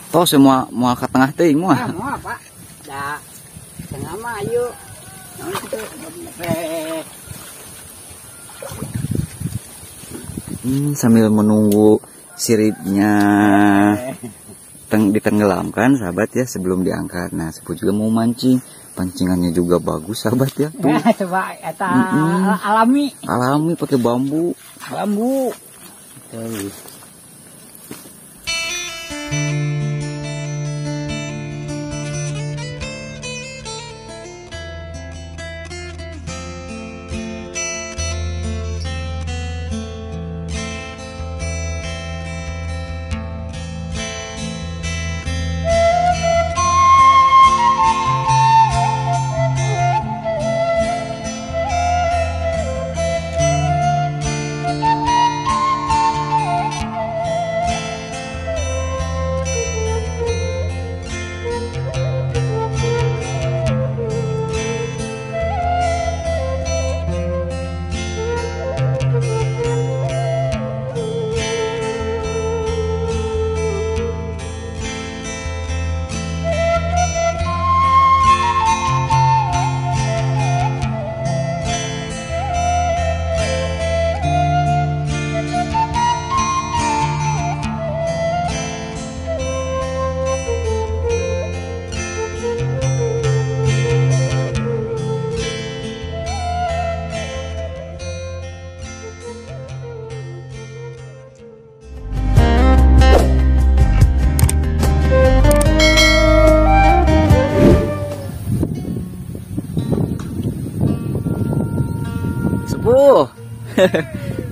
Toh semua mau ke tengah teuing moal. Moal Pak. Da tengah mah ayo. Sambil menunggu siripnya ditenggelamkan sahabat ya sebelum diangkat. Nah sepuh juga mau mancing, pancingannya juga bagus sahabat ya. Tuh. Coba eta alami pakai bambu. Tuh.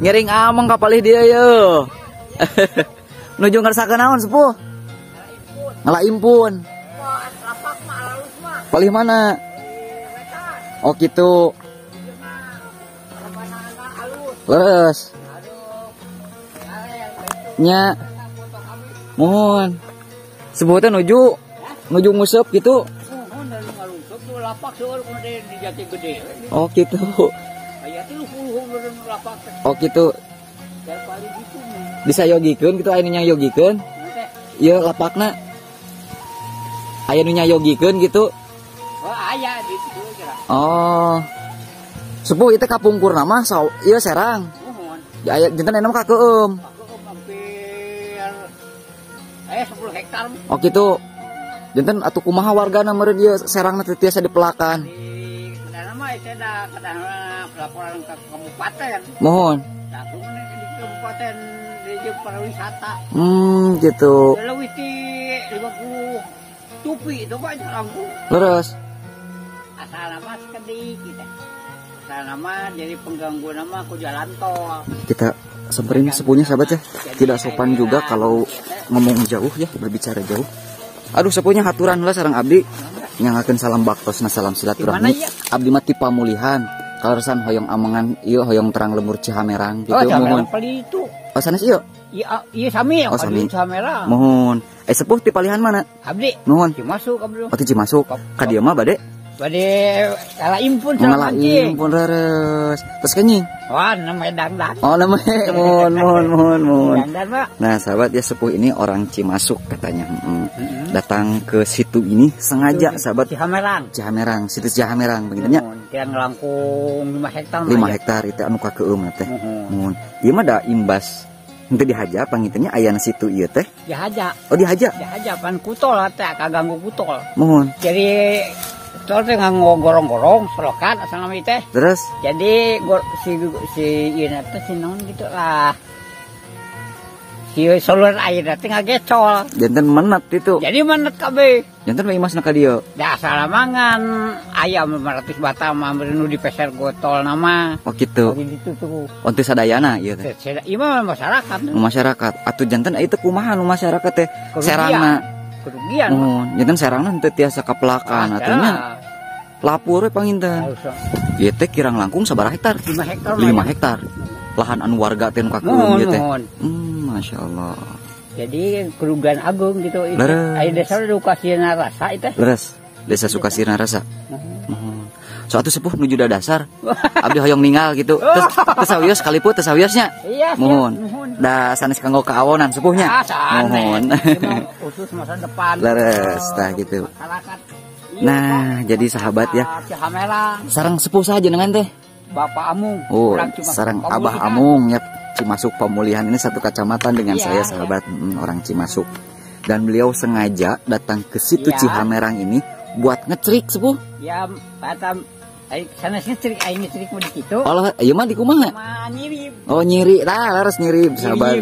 Ngiring amang kapalih dia yo. Nuju ngersakaun naon sepuh? Ngalaimpun. Palih mana? Oh gitu. Leres. Nya. Mohon. Sepuh teh nuju nguseup gitu. Oh gitu. Oh gitu. Bisa yogikeun gitu aya nu yogikeun. Ieu lapakna. Aya nu yogikeun gitu. Oh aya di situ kira. Oh. Sepuh itu kapungkurna mah ieu serang. Ya aya janten enom ka keueum. Hampir 10 hektar. Oh gitu. Janten atuh kumaha wargana meureun ieu serangna teu tiasa dipelakan. Saya dah laporan ke kabupaten. Mohon. Aku di kabupaten di pariwisata. Gitu. Lebih di 50 tupi itu banyak langsung. Leres. Asal nama sekedi kita. Asal nama jadi pengganggu nama aku jalan tol. Kita samperin sepuhnya sahabat ya. Tidak sopan juga kalau ngomong jauh ya, berbicara jauh. Aduh sepuhnya haturan lah sareng abdi. Nyangakeun salam baktosna salam silaturahmi. Abdi mah ti pamulihan. Kalersan hoyong amangan ieu hoyong terang lembur Cihamerang gitu mohon. Itu. Oh sanes ieu? Iya sami. Oh sami. Cihamerang. Mohon. Sepuh ti palihan mana? Abdi. Mohon. Cimasuk abdi. Oh ti Cimasuk. Ka dieu mah bade? Bade ngalahimpun sama mancing. Ngalahimpun reres. Terus kenying. Wah, namanya Dangdan. Oh, namanya mohon. Dangdan, Pak. Nah, sahabat ya sepuh ini orang Cimasuk katanya. Datang ke situ ini sengaja sahabat. Cihamerang, situs Cihamerang begitunya. Kira ngelangkung 5 hektar. 5 hektar itu anu ka keueum teh. Mohon. Ieu mah da imbas henteu dihaja pangitnya aya na situ ieu teh. Dihaja. Oh, dihaja. Dihaja pan kutol teh kaganggu kutol. Mohon. Jadi tol teh nganggo gorong-gorong selokan asal nama teh. Terus jadi si ieu teh si naon gitu lah. Si saluran air teh ngagecol. Janten menet itu. Jadi menet kabeh. Janten mah imasna ka dieu. Da asal mangan ayam 500 batang mah nu dipeser gotol nama. Oh gitu. Gitu tuh. Onti sadayana ieu teh. Ieu mah masyarakat. Masyarakat. Atuh janten itu kumaha nu masyarakat teh serangna. Kerugian. Janten serangna henteu tiasa kapelakan atunya. Lapur we panginten. Ieu teh kirang langkung sabaraha hektar? 5 hektar. 5 hektar. Lahan anu warga teh nu ka keueum ieu teh. Masya Allah. Jadi kerugian agung gitu. Aya desa Sukasirna Rasa itu. Leres. Desa Sukasirna Rasa. Suatu sepuh nuju da dasar. Abdi hoyong ninggal gitu. Terus sawios kaliput teu sawiosnya. Iya. Mohon. Da sanes kanggo kaawonan sepuhnya. Mohon. Khusus masa depan. Leres tah gitu. Masyarakat. Nah, jadi sahabat ya. Cihamerang. Sareng sepuh saja dengan teh. Bapak Amung. Oh, sareng Abah Amung ya. Cimasuk Pemulihan ini satu kecamatan dengan saya sahabat orang Cimasuk. Dan beliau sengaja datang ke situ Cihamerang ini buat ngecerik sepuh. Ya, patam sana ngecerik aing ngecerik mau di kitu. Oh, ieu mah di kumaha? Nyirip. Oh, nyiri. Tah, harus nyirip sahabat.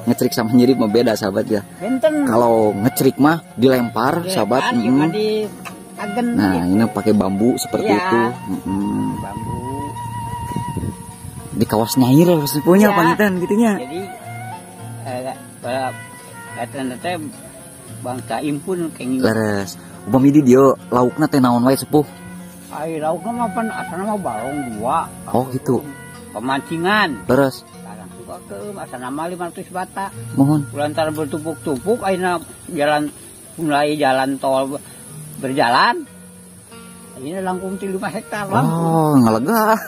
Ngecerik sama nyirip mah beda sahabat ya. Benten. Kalau ngecerik mah dilempar sahabat. Nah, ini pakai bambu seperti itu. Bambu. Di kawas nyair sepuhnya pangitan gitunya. Jadi kata teh bangsa impun kenging. Leres. Upami di dieu laukna teh naon wae sepuh? Ai laukna mah pan asana mah balong 2. Oh gitu. Pemancingan. Leres. Sekarang suka ke asana mah 500 bata. Mohon. Lantar bertumpuk-tumpuk ayeuna mulai jalan tol berjalan. Ini langkung 5 hektar langkung. Oh, ngalega.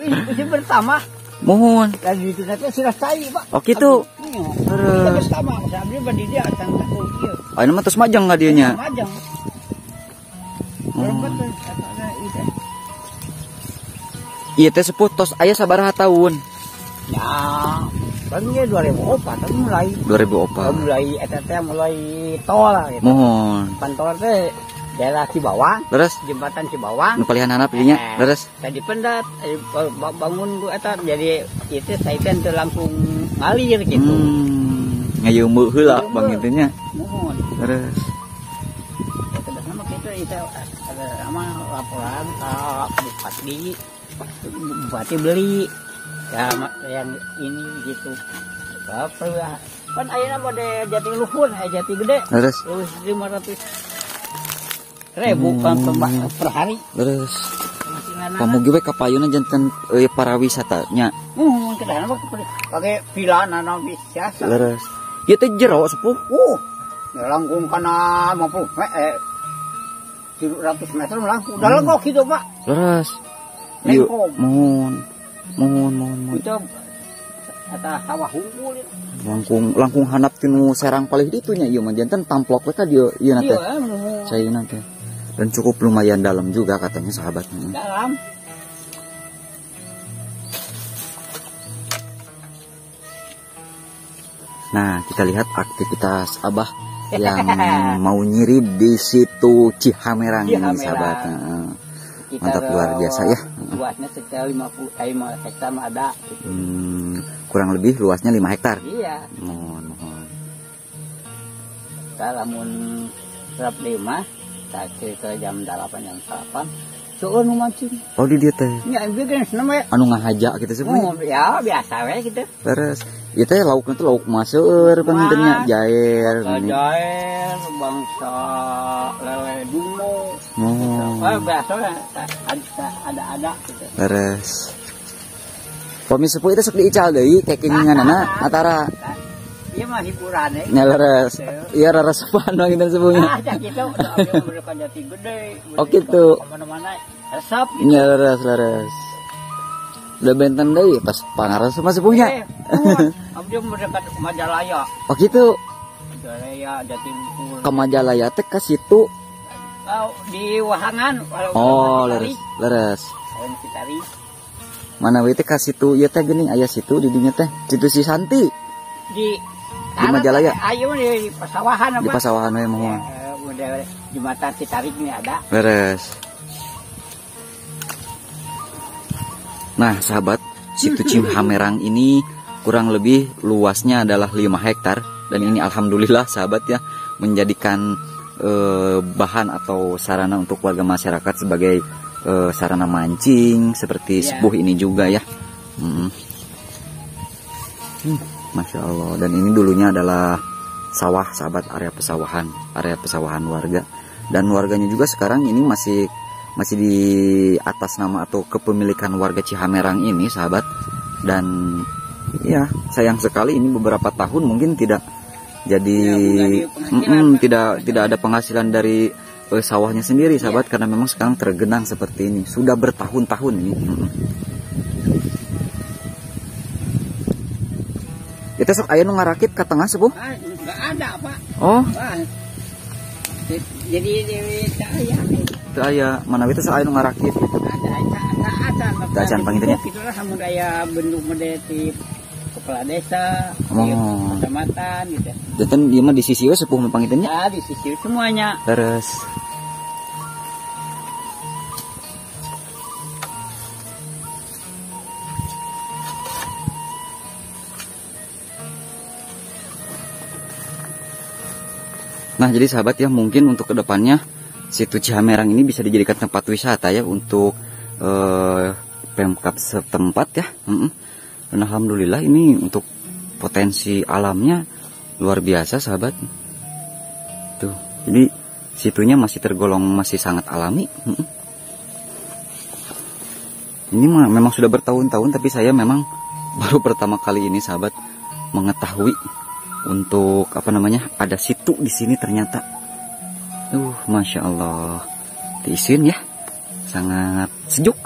Ini pertama. Mohon. Lagi itu nanti sudah cai, Pak. Oh gitu. Terus sama, sambil bandi dia akan takut kieu. Ayeuna mah tos majang ka dieu nya. Majang. Iya teh sepuh tos aya sabaraha taun? Ya, kan ge 2004 kan mulai. 2004. Mulai eta teh mulai tol lah gitu. Mohon. Tol teh daerah Cibawang. Leres. Jembatan Cibawang. Nu palihan handap dieu nya. Leres. Tadi pendat bangun ku eta jadi itu saya kan teu langsung ngalir gitu. Ngayeumeu heula bang itu nya. Mohon. Leres. Eta sama kita ada sama laporan ke bupati beli ya yang ini gitu. Apa ya? Kan ayeuna mode jati luhur, jati gede. Leres. 500.000 per hari. Leres. Kamu gue kapayuna jantan para wisatanya. Kita pakai villa nana biasa. Leres. Ieu teh jero sepuh. Langkung kana 100 meter langkung. Udah lenggok gitu, Pak. Leres. Ieu mohon. Itu eta sawah unggul. Langkung handap tinu Serang palih ditu nya ieu mah jantan tamplok we ka dieu ieu teh. Caina teh. Dan cukup lumayan dalam juga katanya sahabatnya. Dalam. Nah, kita lihat aktivitas Abah yang mau nyirip di situ Cihamerang ini sahabatnya. Mantap luar biasa ya. Luasnya sekitar 50 hektar ada. Gitu. Kurang lebih luasnya 5 hektar. Iya. Mohon. Lamun 105 ke jam 8 jam 8 seueur nu mancing. Oh di dieu teh. Nya bieu seneng we. Anu ngahaja gitu sebenarnya. Ya biasa we gitu. Terus ieu teh laukna teh lauk maseur pentingnya jair gini. Jair bangsa lele dungo. Biasa we ada gitu. Terus pami sepuh itu sok diical deui kekinginganana atara iya mah hiburan ya. Nyaleres. Iya reresepan bang kita sepuhnya. Gitu. Mereka jati gede. Oh gitu. Kemana-mana resep. Gitu. Nyaleres. Udah benten deh pas pangares sama sepuhnya. Abdi mendekat Majalaya. Oh gitu. Majalaya jati luhur. Ke Majalaya teh ka situ. Di Wahangan. Oh leres. Mana we teh ka situ ieu teh geuning aya situ di dinya teh. Situ si Santi. Di Majalaya. Ayo di pasawahan apa? Di pasawahan we mohon. Udah jembatan Citarik ini ada. Beres. Nah, sahabat, situ Cihamerang ini kurang lebih luasnya adalah 5 hektar dan ini alhamdulillah sahabat ya menjadikan bahan atau sarana untuk warga masyarakat sebagai sarana mancing seperti sepuh ini juga ya. Masya Allah. Dan ini dulunya adalah sawah sahabat, area pesawahan warga. Dan warganya juga sekarang ini masih di atas nama atau kepemilikan warga Cihamerang ini sahabat. Dan ya sayang sekali ini beberapa tahun mungkin tidak jadi tidak ada penghasilan dari sawahnya sendiri sahabat, karena memang sekarang tergenang seperti ini sudah bertahun-tahun ini. Itu sok aya nu ngarakit ke tengah sepuh? Enggak ada, Pak. Oh. Jadi saya Itu aya mana itu sok aya nu ngarakit gitu. ada. Acan pangintennya. Itulah hamun aya bentuk mede di kepala desa, Oh. di kecamatan gitu. Janten ieu mah di sisi we sepuh pangintennya. Ya, di sisi semuanya. Terus nah, jadi sahabat ya, mungkin untuk kedepannya situ Cihamerang ini bisa dijadikan tempat wisata ya untuk Pemkab setempat ya. Dan alhamdulillah ini untuk potensi alamnya luar biasa sahabat. Tuh, jadi situnya masih tergolong masih sangat alami. Ini memang sudah bertahun-tahun, tapi saya memang baru pertama kali ini sahabat mengetahui untuk apa namanya ada situ di sini ternyata. Masya Allah, diisin ya, sangat sejuk.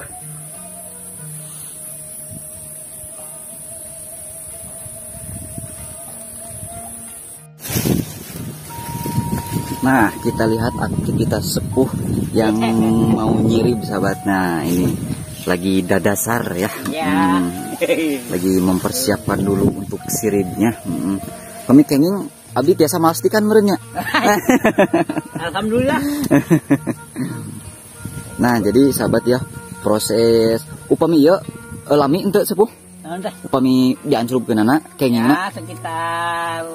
Nah, kita lihat aktivitas sepuh yang mau nyirip sahabat. Nah, ini lagi dadasar ya. Lagi mempersiapkan dulu untuk siripnya. Kami kenging abdi biasa memastikan merenya. Alhamdulillah. Nah, jadi sahabat ya, proses upami ieu lami henteu sepuh. Upami diancurupkeunana kengingna ya, sekitar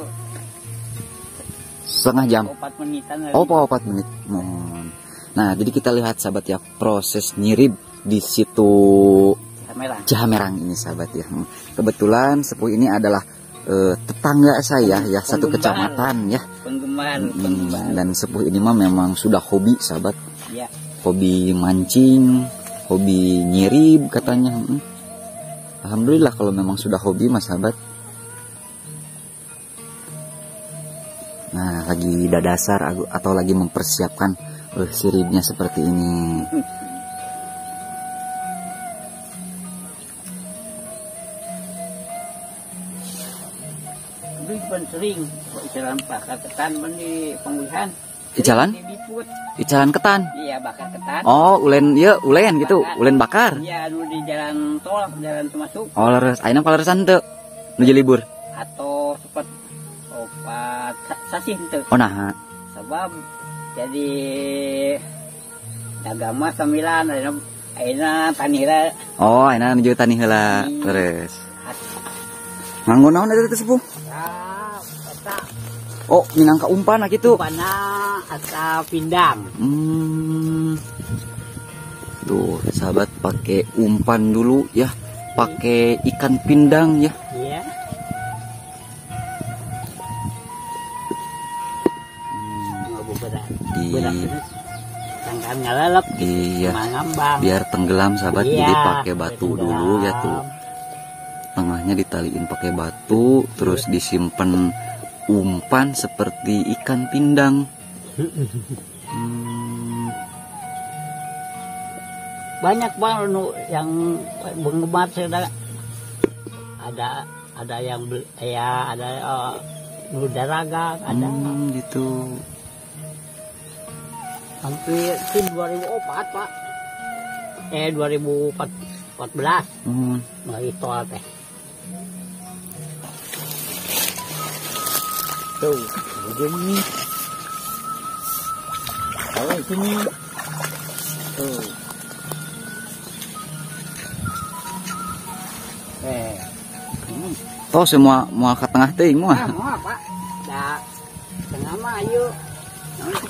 setengah jam. 4 menitan. Oh, 4 menit. Nah, jadi kita lihat sahabat ya proses nyirip di situ Cihamerang ini sahabat ya. Kebetulan sepuh ini adalah tetangga saya ya, satu kecamatan ya. Penggemar. Dan sepuh ini mah memang sudah hobi sahabat. Ya. Hobi mancing, hobi nyirip katanya. Alhamdulillah kalau memang sudah hobi mas sahabat. Nah, lagi dadasar atau lagi mempersiapkan siripnya seperti ini. Sering icalan bakar ketan di pengwihan. Icalan? Icalan ketan. Iya, bakar ketan. Oh, ulen ya, ulen gitu, ulen bakar. Iya, dulu di jalan tol, jalan masuk. Oh, leres. Ayeuna paleresan teu nuju libur. Atau sempat opat sasih teu. Oh, nah. Sebab jadi agama sambilan ayeuna tanira. Oh, ayeuna nuju tani heula. Leres. Nganggo naon eta teh sepuh? Oh, minangka umpan gitu. Umpana atau pindang. Tuh, sahabat pakai umpan dulu ya. Pakai ikan pindang ya. Iya. Iya. Biar tenggelam sahabat, jadi pakai batu dulu ya tuh. Tengahnya ditaliin pakai batu, terus disimpan umpan seperti ikan pindang. Banyak banget yang penggemar sudah ada yang ya ada Daraga ada gitu. Hampir 2004 Pak. 2014. Dari tol teh. Tuh, begini. Kalau sini. Tuh. Toh semua mau ke tengah teh mau. Mau Pak. Da tengah mah ayo. Nanti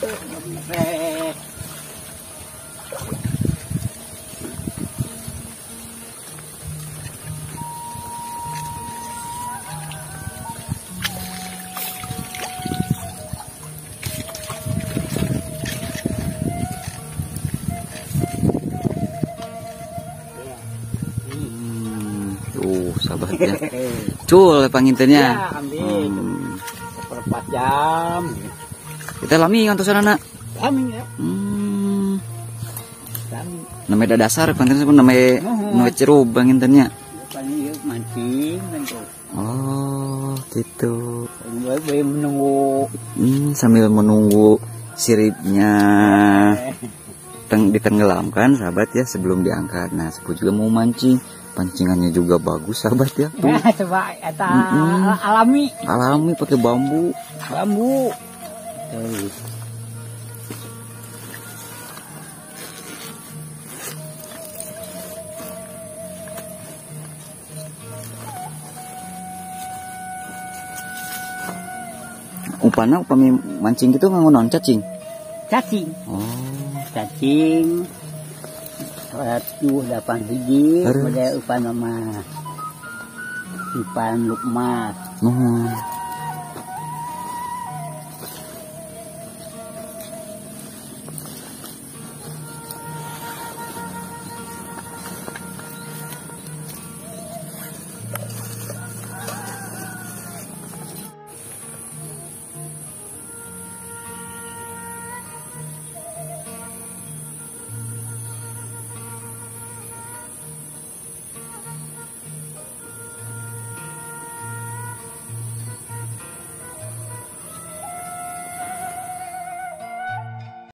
sahabatnya. Cul pangintennya. Ya, ambil. 4 jam. Kita lami ngantos anak. Kami ya. Hmm. Kami. Namanya dasar panten pun namanya cerubang intannya. Kami mancing kan tuh. Oh, gitu. Boleh menunggu. Sambil menunggu siripnya ditenggelamkan, sahabat ya, sebelum diangkat. Nah, Sepuh juga mau mancing. Pancingannya juga bagus, sahabat ya. Tuh. Ya, coba eta alami. Alami pakai bambu. Bambu. Tuh. Upami mancing gitu nggak cacing. Cacing. Oh, Cacing. 8 biji. Pada upan nama. Ipan lukmas.